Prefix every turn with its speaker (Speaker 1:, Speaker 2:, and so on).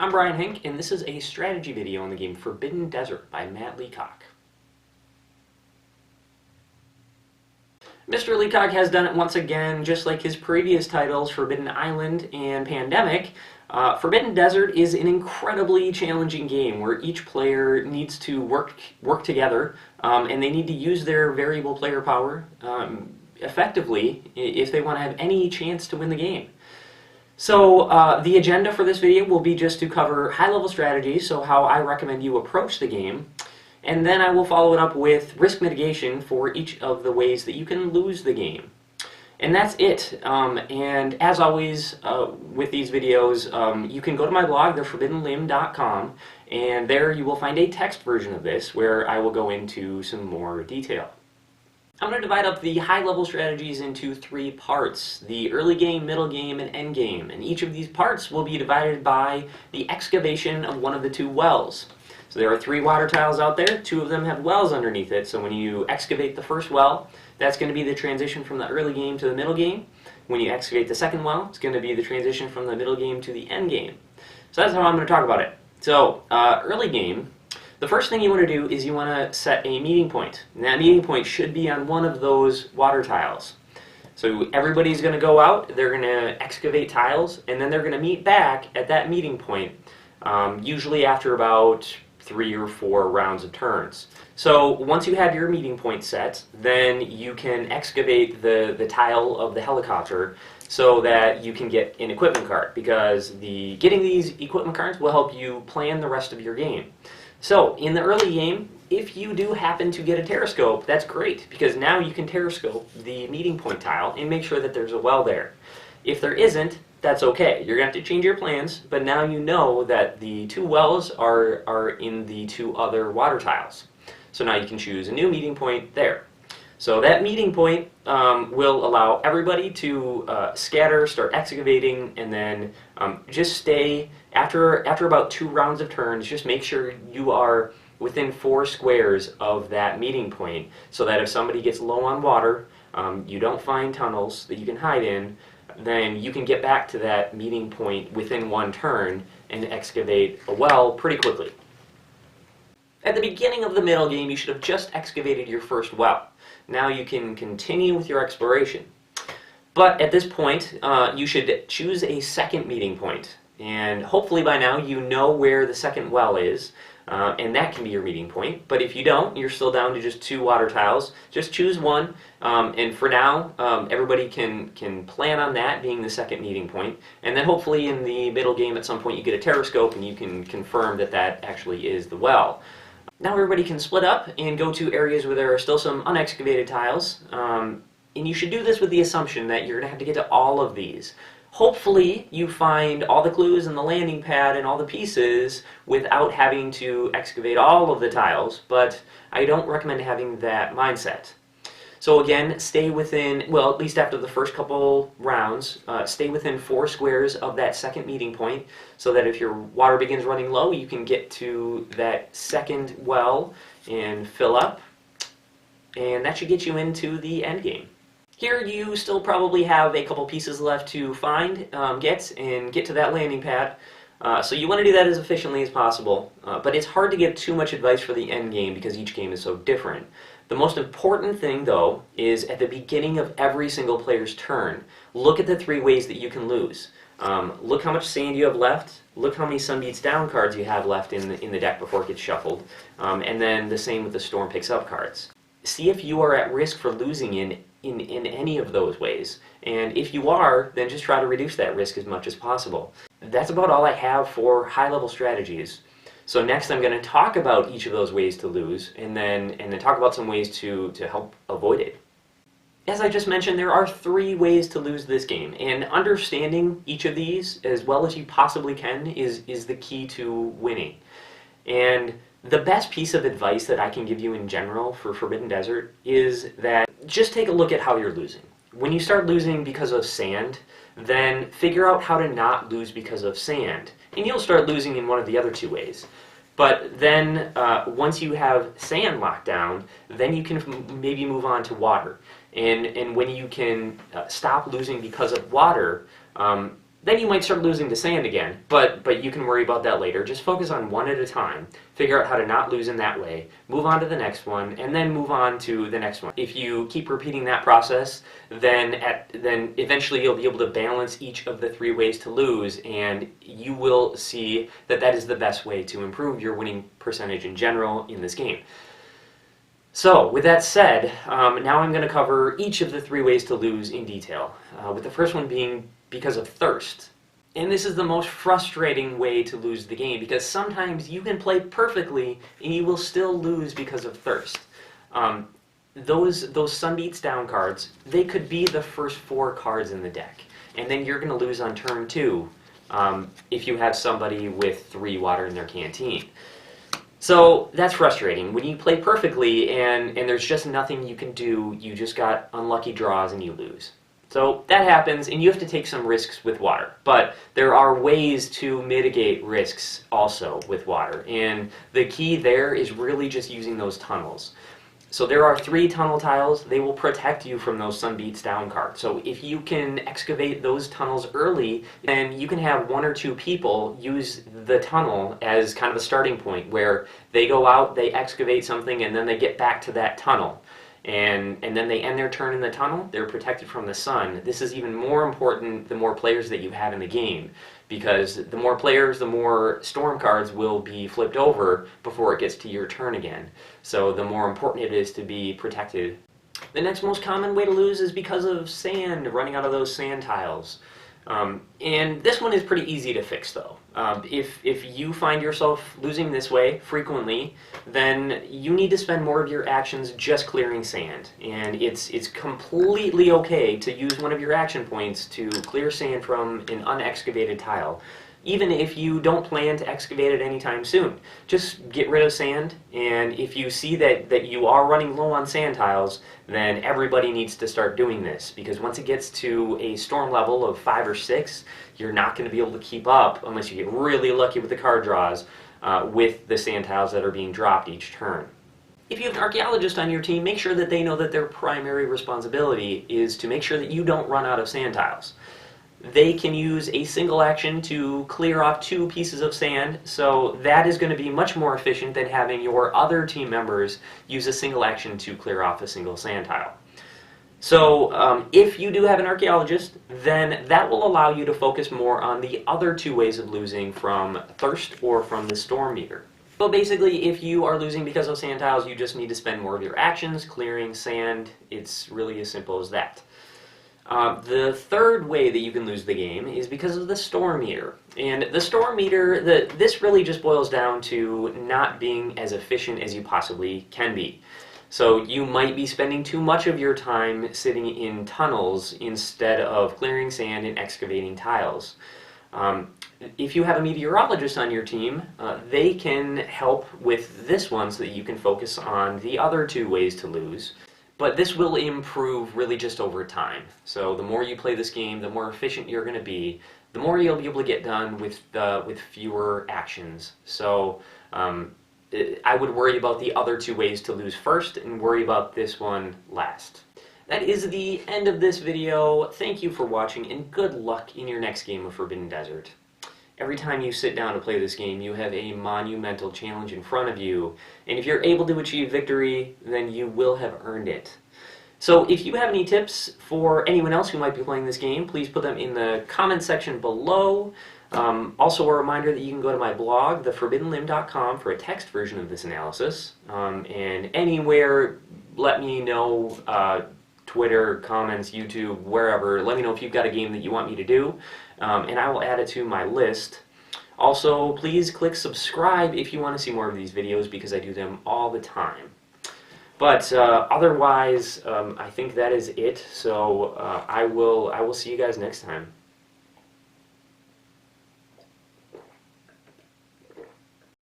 Speaker 1: I'm Brian Hink, and this is a strategy video on the game Forbidden Desert by Matt Leacock. Mr. Leacock has done it once again, just like his previous titles, Forbidden Island and Pandemic. Forbidden Desert is an incredibly challenging game where each player needs to work together, and they need to use their variable player power effectively if they want to have any chance to win the game. So the agenda for this video will be just to cover high-level strategies, so how I recommend you approach the game, and then I will follow it up with risk mitigation for each of the ways that you can lose the game. And that's it. And as always with these videos, you can go to my blog, theforbiddenlimb.com, and there you will find a text version of this where I will go into some more detail. I'm going to divide up the high-level strategies into 3 parts: the early game, middle game, and end game. And each of these parts will be divided by the excavation of one of the 2 wells. So there are 3 water tiles out there. 2 of them have wells underneath it. So when you excavate the first well, that's going to be the transition from the early game to the middle game. When you excavate the second well, it's going to be the transition from the middle game to the end game. So that's how I'm going to talk about it. So early game. The first thing you want to do is you want to set a meeting point. And that meeting point should be on one of those water tiles. So everybody's going to go out, they're going to excavate tiles, and then they're going to meet back at that meeting point, usually after about 3 or 4 rounds of turns. So once you have your meeting point set, then you can excavate the tile of the helicopter so that you can get an equipment cart, because getting these equipment carts will help you plan the rest of your game. So, in the early game, if you do happen to get a terrascope, that's great, because now you can terrascope the meeting point tile and make sure that there's a well there. If there isn't, that's okay. You're going to have to change your plans, but now you know that the 2 wells are in the 2 other water tiles. So now you can choose a new meeting point there. So that meeting point will allow everybody to scatter, start excavating, and then just stay, after about 2 rounds of turns, just make sure you are within 4 squares of that meeting point, so that if somebody gets low on water, you don't find tunnels that you can hide in, then you can get back to that meeting point within 1 turn and excavate a well pretty quickly. At the beginning of the middle game, you should have just excavated your first well. Now you can continue with your exploration. But at this point, you should choose a second meeting point. And hopefully by now you know where the second well is, and that can be your meeting point. But if you don't, you're still down to just 2 water tiles. Just choose one, and for now, everybody can plan on that being the second meeting point. And then hopefully in the middle game at some point you get a terrascope and you can confirm that that actually is the well. Now everybody can split up and go to areas where there are still some unexcavated tiles, and you should do this with the assumption that you're going to have to get to all of these. Hopefully you find all the clues in the landing pad and all the pieces without having to excavate all of the tiles, but I don't recommend having that mindset. So again, stay within, well, at least after the first couple rounds, stay within 4 squares of that second meeting point, so that if your water begins running low, you can get to that second well and fill up, and that should get you into the end game. Here you still probably have a couple pieces left to find, get to that landing pad. So you want to do that as efficiently as possible, but it's hard to give too much advice for the end game because each game is so different. The most important thing, though, is at the beginning of every single player's turn, look at the 3 ways that you can lose. Look how much sand you have left, look how many Sun Beats Down cards you have left in the deck before it gets shuffled, and then the same with the Storm Picks Up cards. See if you are at risk for losing in any of those ways, and if you are, then just try to reduce that risk as much as possible. That's about all I have for high-level strategies. So next I'm going to talk about each of those ways to lose, and then talk about some ways to help avoid it. As I just mentioned, there are 3 ways to lose this game, and understanding each of these as well as you possibly can is the key to winning. And the best piece of advice that I can give you in general for Forbidden Desert is that just take a look at how you're losing. When you start losing because of sand, then figure out how to not lose because of sand, and you'll start losing in one of the other 2 ways. But then once you have sand locked down, then you can maybe move on to water. And when you can stop losing because of water, Then you might start losing to sand again, but you can worry about that later. Just focus on one at a time. Figure out how to not lose in that way. Move on to the next one, and then move on to the next one. If you keep repeating that process, then eventually you'll be able to balance each of the 3 ways to lose, and you will see that that is the best way to improve your winning percentage in general in this game. So, with that said, now I'm going to cover each of the 3 ways to lose in detail, with the first one being because of thirst. And this is the most frustrating way to lose the game, because sometimes you can play perfectly and you will still lose because of thirst. Those Sun Beats Down cards, they could be the first 4 cards in the deck, and then you're going to lose on turn 2 if you have somebody with 3 water in their canteen. So that's frustrating. When you play perfectly and there's just nothing you can do, you just got unlucky draws and you lose. So that happens, and you have to take some risks with water. But there are ways to mitigate risks also with water, and the key there is really just using those tunnels. So there are 3 tunnel tiles. They will protect you from those Sun Beats Down cards. So if you can excavate those tunnels early, then you can have 1 or 2 people use the tunnel as kind of a starting point where they go out, they excavate something, and then they get back to that tunnel. And then they end their turn in the tunnel, they're protected from the sun. This is even more important the more players that you have in the game, because the more players, the more storm cards will be flipped over before it gets to your turn again. So the more important it is to be protected. The next most common way to lose is because of sand, running out of those sand tiles. And this one is pretty easy to fix, though. If you find yourself losing this way frequently, then you need to spend more of your actions just clearing sand. And it's completely okay to use one of your action points to clear sand from an unexcavated tile, even if you don't plan to excavate it anytime soon. Just get rid of sand, and if you see that you are running low on sand tiles, then everybody needs to start doing this, because once it gets to a storm level of 5 or 6, you're not going to be able to keep up unless you get really lucky with the card draws with the sand tiles that are being dropped each turn. If you have an archaeologist on your team, make sure that they know that their primary responsibility is to make sure that you don't run out of sand tiles. They can use a single action to clear off 2 pieces of sand, so that is going to be much more efficient than having your other team members use a single action to clear off a single sand tile. So if you do have an archaeologist, then that will allow you to focus more on the other 2 ways of losing, from thirst or from the storm meter. So basically, if you are losing because of sand tiles, you just need to spend more of your actions clearing sand. It's really as simple as that. The third way that you can lose the game is because of the storm meter. And the storm meter, this really just boils down to not being as efficient as you possibly can be. So you might be spending too much of your time sitting in tunnels instead of clearing sand and excavating tiles. If you have a meteorologist on your team, they can help with this one so that you can focus on the other 2 ways to lose. But this will improve really just over time. So the more you play this game, the more efficient you're going to be, the more you'll be able to get done with fewer actions. So I would worry about the other 2 ways to lose first and worry about this one last. That is the end of this video. Thank you for watching, and good luck in your next game of Forbidden Desert. Every time you sit down to play this game, you have a monumental challenge in front of you, and if you're able to achieve victory, then you will have earned it. So if you have any tips for anyone else who might be playing this game, please put them in the comment section below. Also a reminder that you can go to my blog, theforbiddenlimb.com, for a text version of this analysis. And anywhere, let me know, Twitter, comments, YouTube, wherever, let me know if you've got a game that you want me to do, and I will add it to my list. Also, please click subscribe if you want to see more of these videos, because I do them all the time. But otherwise, I think that is it, so I will see you guys next time.